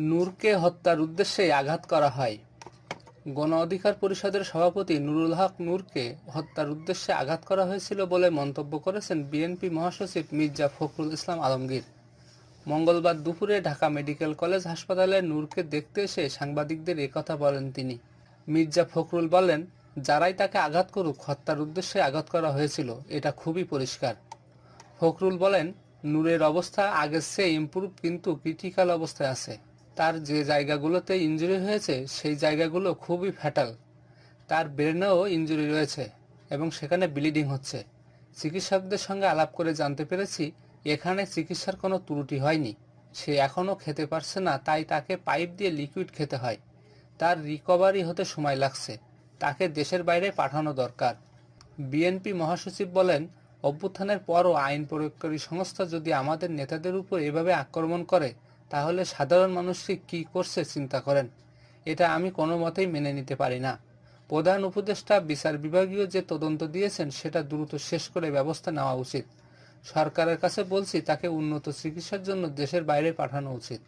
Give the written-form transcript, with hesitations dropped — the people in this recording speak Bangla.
নূরকে হত্যার উদ্দেশ্যে আঘাত করা হয়। গণ অধিকার পরিষদের সভাপতি নুরুল হক নূরকে হত্যার উদ্দেশ্যে আঘাত করা হয়েছিল বলে মন্তব্য করেছেন বিএনপি মহাসচিব মির্জা ফখরুল ইসলাম আলমগীর। মঙ্গলবার দুপুরে ঢাকা মেডিকেল কলেজ হাসপাতালে নূরকে দেখতে এসে সাংবাদিকদের একথা বলেন তিনি। মির্জা ফখরুল বলেন, যারাই তাকে আঘাত করুক, হত্যার উদ্দেশ্যে আঘাত করা হয়েছিল, এটা খুবই পরিষ্কার। ফখরুল বলেন, নূরের অবস্থা আগের চেয়ে ইমপ্রুভ, কিন্তু ক্রিটিক্যাল অবস্থায় আছে। তার যে জায়গাগুলোতে ইনজুরি হয়েছে সেই জায়গাগুলো খুবই ফ্যাটাল। তার ব্রেনেও ইনজুরি রয়েছে এবং সেখানে ব্লিডিং হচ্ছে। চিকিৎসকদের সঙ্গে আলাপ করে জানতে পেরেছি এখানে চিকিৎসার কোনো ত্রুটি হয়নি। সে এখনও খেতে পারছে না, তাই তাকে পাইপ দিয়ে লিকুইড খেতে হয়। তার রিকভারি হতে সময় লাগছে। তাকে দেশের বাইরে পাঠানো দরকার। বিএনপি মহাসচিব বলেন, অভ্যুত্থানের পরও আইন প্রয়োগকারী সংস্থা যদি আমাদের নেতাদের উপর এভাবে আক্রমণ করে, তাহলে সাধারণ মানুষকে কি করছে চিন্তা করেন। এটা আমি কোনো মতেই মেনে নিতে পারি না। প্রধান উপদেষ্টা বিচার বিভাগীয় যে তদন্ত দিয়েছেন সেটা দ্রুত শেষ করে ব্যবস্থা নেওয়া উচিত। সরকারের কাছে বলছি, তাকে উন্নত চিকিৎসার জন্য দেশের বাইরে পাঠানো উচিত।